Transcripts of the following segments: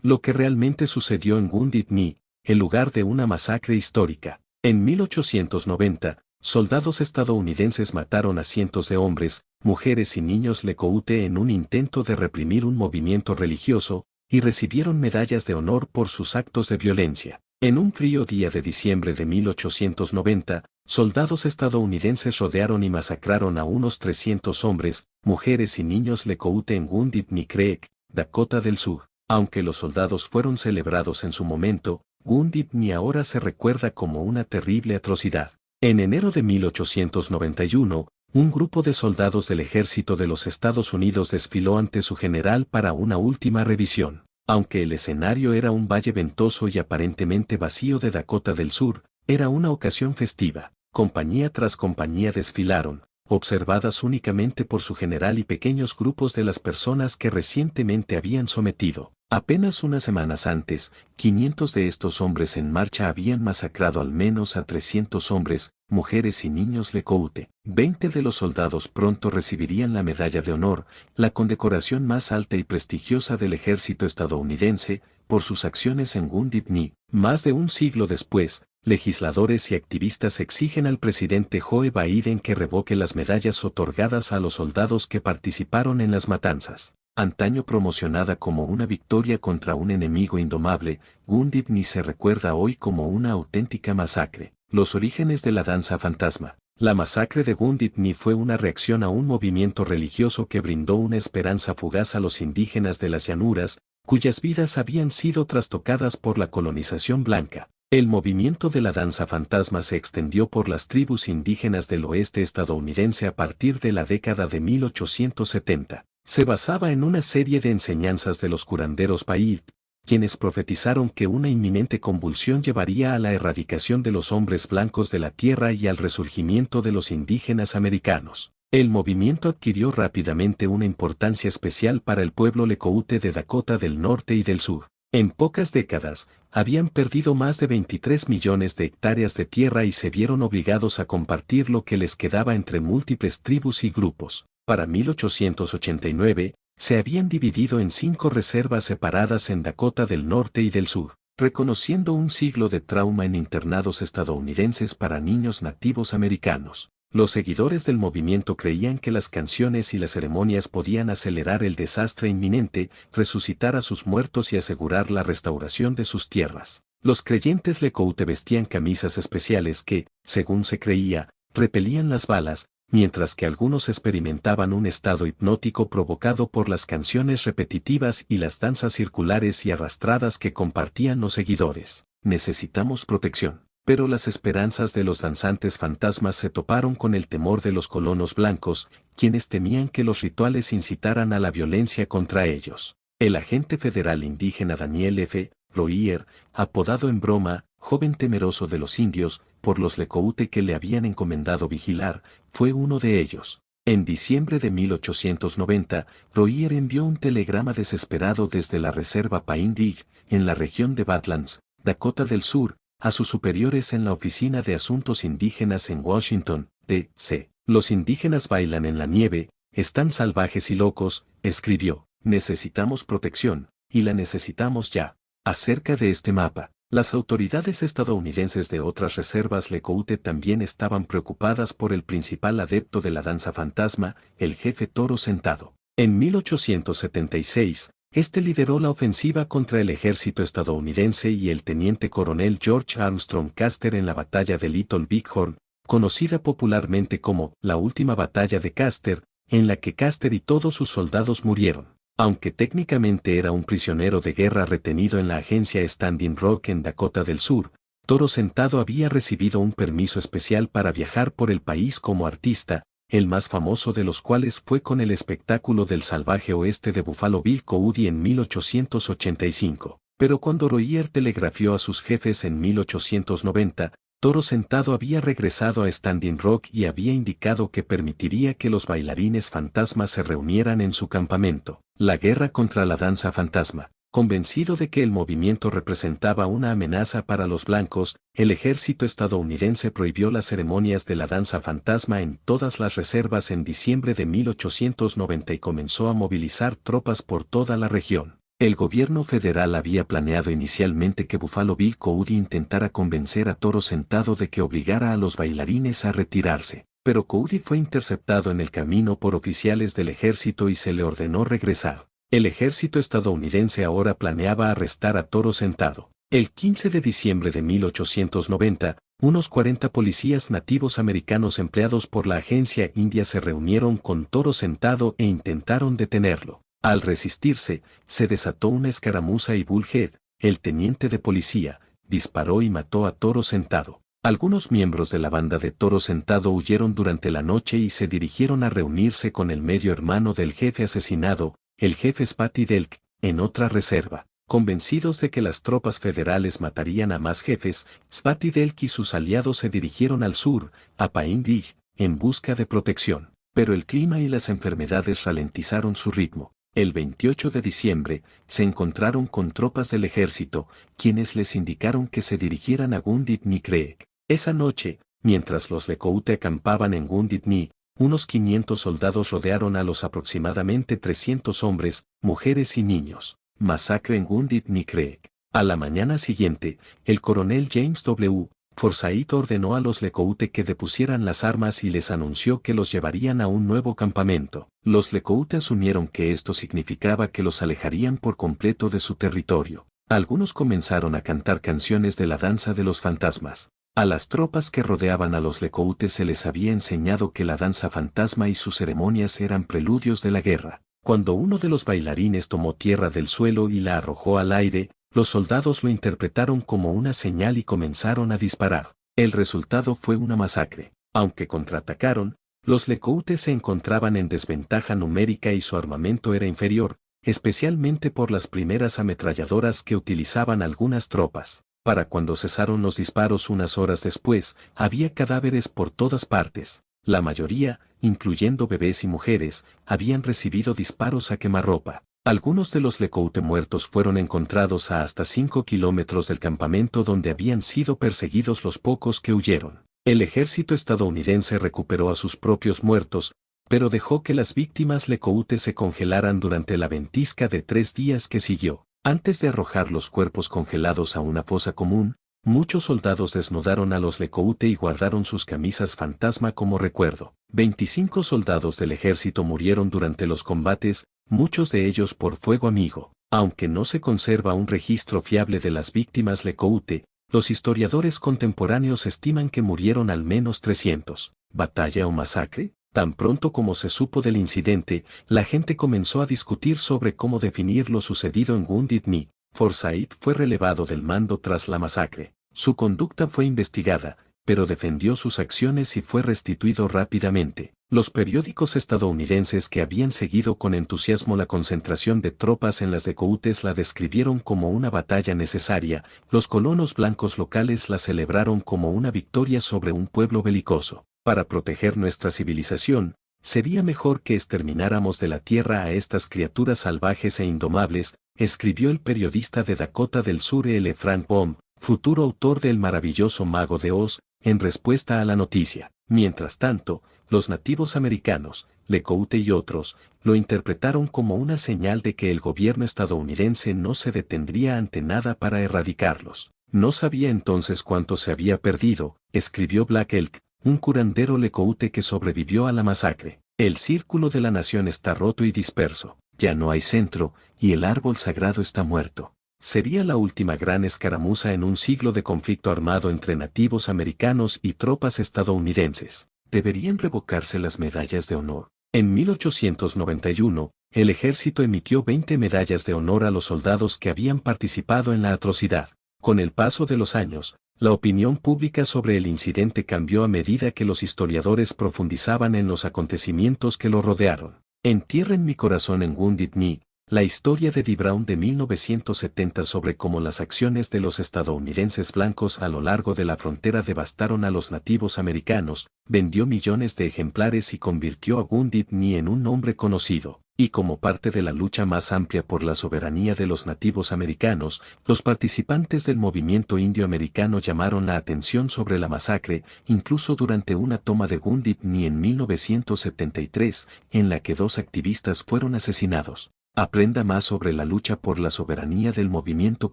lo que realmente sucedió en Wounded Knee, el lugar de una masacre histórica. En 1890, soldados estadounidenses mataron a cientos de hombres, mujeres y niños Lecoute en un intento de reprimir un movimiento religioso, y recibieron medallas de honor por sus actos de violencia. En un frío día de diciembre de 1890, soldados estadounidenses rodearon y masacraron a unos 300 hombres, mujeres y niños Lecoute en Wounded Knee Creek, Dakota del Sur. Aunque los soldados fueron celebrados en su momento, Wounded Knee ahora se recuerda como una terrible atrocidad. En enero de 1891, un grupo de soldados del ejército de los Estados Unidos desfiló ante su general para una última revisión. Aunque el escenario era un valle ventoso y aparentemente vacío de Dakota del Sur, era una ocasión festiva. Compañía tras compañía desfilaron, observadas únicamente por su general y pequeños grupos de las personas que recientemente habían sometido. Apenas unas semanas antes, 500 de estos hombres en marcha habían masacrado al menos a 300 hombres, mujeres y niños Lecoute. 20 de los soldados pronto recibirían la Medalla de Honor, la condecoración más alta y prestigiosa del ejército estadounidense, por sus acciones en Wounded Knee. Más de un siglo después, legisladores y activistas exigen al presidente Joe Biden que revoque las medallas otorgadas a los soldados que participaron en las matanzas. Antaño promocionada como una victoria contra un enemigo indomable, Wounded Knee se recuerda hoy como una auténtica masacre. Los orígenes de la danza fantasma. La masacre de Wounded Knee fue una reacción a un movimiento religioso que brindó una esperanza fugaz a los indígenas de las llanuras, cuyas vidas habían sido trastocadas por la colonización blanca. El movimiento de la danza fantasma se extendió por las tribus indígenas del oeste estadounidense a partir de la década de 1870. Se basaba en una serie de enseñanzas de los curanderos Paiute, quienes profetizaron que una inminente convulsión llevaría a la erradicación de los hombres blancos de la tierra y al resurgimiento de los indígenas americanos. El movimiento adquirió rápidamente una importancia especial para el pueblo Lecoute de Dakota del Norte y del Sur. En pocas décadas, habían perdido más de 23 millones de hectáreas de tierra y se vieron obligados a compartir lo que les quedaba entre múltiples tribus y grupos. Para 1889, se habían dividido en 5 reservas separadas en Dakota del Norte y del Sur, reconociendo un siglo de trauma en internados estadounidenses para niños nativos americanos. Los seguidores del movimiento creían que las canciones y las ceremonias podían acelerar el desastre inminente, resucitar a sus muertos y asegurar la restauración de sus tierras. Los creyentes Lecoute vestían camisas especiales que, según se creía, repelían las balas, mientras que algunos experimentaban un estado hipnótico provocado por las canciones repetitivas y las danzas circulares y arrastradas que compartían los seguidores. Necesitamos protección. Pero las esperanzas de los danzantes fantasmas se toparon con el temor de los colonos blancos, quienes temían que los rituales incitaran a la violencia contra ellos. El agente federal indígena Daniel F. Royer, apodado en broma, joven temeroso de los indios, por los Lecoute que le habían encomendado vigilar, fue uno de ellos. En diciembre de 1890, Royer envió un telegrama desesperado desde la reserva Pine Ridge, en la región de Badlands, Dakota del Sur, a sus superiores en la Oficina de Asuntos Indígenas en Washington, D.C. Los indígenas bailan en la nieve, están salvajes y locos, escribió. Necesitamos protección, y la necesitamos ya. Acerca de este mapa, las autoridades estadounidenses de otras reservas Lecoute también estaban preocupadas por el principal adepto de la danza fantasma, el jefe Toro Sentado. En 1876, este lideró la ofensiva contra el ejército estadounidense y el teniente coronel George Armstrong Custer en la batalla de Little Bighorn, conocida popularmente como la última batalla de Custer, en la que Custer y todos sus soldados murieron. Aunque técnicamente era un prisionero de guerra retenido en la agencia Standing Rock en Dakota del Sur, Toro Sentado había recibido un permiso especial para viajar por el país como artista, el más famoso de los cuales fue con el espectáculo del salvaje oeste de Buffalo Bill Cody en 1885. Pero cuando Royer telegrafió a sus jefes en 1890, Toro Sentado había regresado a Standing Rock y había indicado que permitiría que los bailarines fantasmas se reunieran en su campamento. La guerra contra la danza fantasma. Convencido de que el movimiento representaba una amenaza para los blancos, el ejército estadounidense prohibió las ceremonias de la danza fantasma en todas las reservas en diciembre de 1890 y comenzó a movilizar tropas por toda la región. El gobierno federal había planeado inicialmente que Buffalo Bill Cody intentara convencer a Toro Sentado de que obligara a los bailarines a retirarse, pero Cody fue interceptado en el camino por oficiales del ejército y se le ordenó regresar. El ejército estadounidense ahora planeaba arrestar a Toro Sentado. El 15 de diciembre de 1890, unos 40 policías nativos americanos empleados por la agencia india se reunieron con Toro Sentado e intentaron detenerlo. Al resistirse, se desató una escaramuza y Bullhead, el teniente de policía, disparó y mató a Toro Sentado. Algunos miembros de la banda de Toro Sentado huyeron durante la noche y se dirigieron a reunirse con el medio hermano del jefe asesinado, el jefe Spatty Delk, en otra reserva. Convencidos de que las tropas federales matarían a más jefes, Spatty Delk y sus aliados se dirigieron al sur, a Pine Ridge, en busca de protección. Pero el clima y las enfermedades ralentizaron su ritmo. El 28 de diciembre, se encontraron con tropas del ejército, quienes les indicaron que se dirigieran a Wounded Knee Creek. Esa noche, mientras los Lekoote acampaban en Wounded Knee, unos 500 soldados rodearon a los aproximadamente 300 hombres, mujeres y niños. Masacre en Wounded Knee Creek. A la mañana siguiente, el coronel James W. Forsyth ordenó a los Lekoote que depusieran las armas y les anunció que los llevarían a un nuevo campamento. Los Lekoote asumieron que esto significaba que los alejarían por completo de su territorio. Algunos comenzaron a cantar canciones de la danza de los fantasmas. A las tropas que rodeaban a los Lekoote se les había enseñado que la danza fantasma y sus ceremonias eran preludios de la guerra. Cuando uno de los bailarines tomó tierra del suelo y la arrojó al aire, los soldados lo interpretaron como una señal y comenzaron a disparar. El resultado fue una masacre. Aunque contraatacaron, los Lekoote se encontraban en desventaja numérica y su armamento era inferior, especialmente por las primeras ametralladoras que utilizaban algunas tropas. Para cuando cesaron los disparos unas horas después, había cadáveres por todas partes. La mayoría, incluyendo bebés y mujeres, habían recibido disparos a quemarropa. Algunos de los Lekoote muertos fueron encontrados a hasta 5 kilómetros del campamento donde habían sido perseguidos los pocos que huyeron. El ejército estadounidense recuperó a sus propios muertos, pero dejó que las víctimas Lekoote se congelaran durante la ventisca de 3 días que siguió. Antes de arrojar los cuerpos congelados a una fosa común, muchos soldados desnudaron a los Lekoote y guardaron sus camisas fantasma como recuerdo. 25 soldados del ejército murieron durante los combates, muchos de ellos por fuego amigo. Aunque no se conserva un registro fiable de las víctimas Lekoote, los historiadores contemporáneos estiman que murieron al menos 300. ¿Batalla o masacre? Tan pronto como se supo del incidente, la gente comenzó a discutir sobre cómo definir lo sucedido en Wounded Knee. Forsyth fue relevado del mando tras la masacre. Su conducta fue investigada, pero defendió sus acciones y fue restituido rápidamente. Los periódicos estadounidenses que habían seguido con entusiasmo la concentración de tropas en las Lekootes la describieron como una batalla necesaria, los colonos blancos locales la celebraron como una victoria sobre un pueblo belicoso. Para proteger nuestra civilización, sería mejor que extermináramos de la tierra a estas criaturas salvajes e indomables, escribió el periodista de Dakota del Sur L. Frank Baum, futuro autor del maravilloso Mago de Oz, en respuesta a la noticia. Mientras tanto, los nativos americanos, Lekoote y otros, lo interpretaron como una señal de que el gobierno estadounidense no se detendría ante nada para erradicarlos. No sabía entonces cuánto se había perdido, escribió Black Elk, un curandero Lekoote que sobrevivió a la masacre. El círculo de la nación está roto y disperso, ya no hay centro, y el árbol sagrado está muerto. Sería la última gran escaramuza en un siglo de conflicto armado entre nativos americanos y tropas estadounidenses. ¿Deberían revocarse las medallas de honor? En 1891, el ejército emitió 20 medallas de honor a los soldados que habían participado en la atrocidad. Con el paso de los años, la opinión pública sobre el incidente cambió a medida que los historiadores profundizaban en los acontecimientos que lo rodearon. Entierren mi corazón en Wounded Knee, la historia de Dee Brown de 1970 sobre cómo las acciones de los estadounidenses blancos a lo largo de la frontera devastaron a los nativos americanos, vendió millones de ejemplares y convirtió a Wounded Knee en un nombre conocido. Y como parte de la lucha más amplia por la soberanía de los nativos americanos, los participantes del movimiento indio americano llamaron la atención sobre la masacre, incluso durante una toma de Wounded Knee en 1973, en la que 2 activistas fueron asesinados. Aprenda más sobre la lucha por la soberanía del movimiento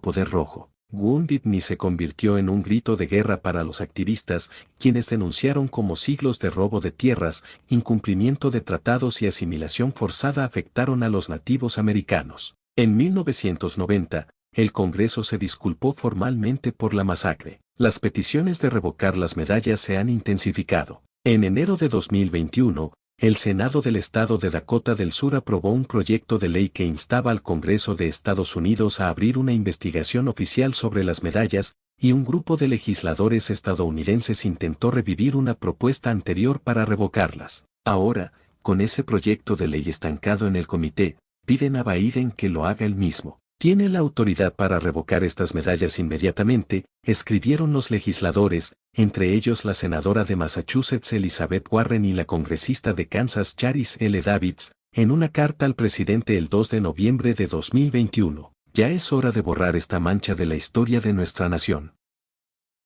Poder Rojo. Wounded Knee se convirtió en un grito de guerra para los activistas, quienes denunciaron cómo siglos de robo de tierras, incumplimiento de tratados y asimilación forzada afectaron a los nativos americanos. En 1990, el Congreso se disculpó formalmente por la masacre. Las peticiones de revocar las medallas se han intensificado. En enero de 2021, el Senado del Estado de Dakota del Sur aprobó un proyecto de ley que instaba al Congreso de Estados Unidos a abrir una investigación oficial sobre las medallas, y un grupo de legisladores estadounidenses intentó revivir una propuesta anterior para revocarlas. Ahora, con ese proyecto de ley estancado en el comité, piden a Biden que lo haga él mismo. Tiene la autoridad para revocar estas medallas inmediatamente, escribieron los legisladores, entre ellos la senadora de Massachusetts Elizabeth Warren y la congresista de Kansas Charis L. Davids, en una carta al presidente el 2 de noviembre de 2021. Ya es hora de borrar esta mancha de la historia de nuestra nación.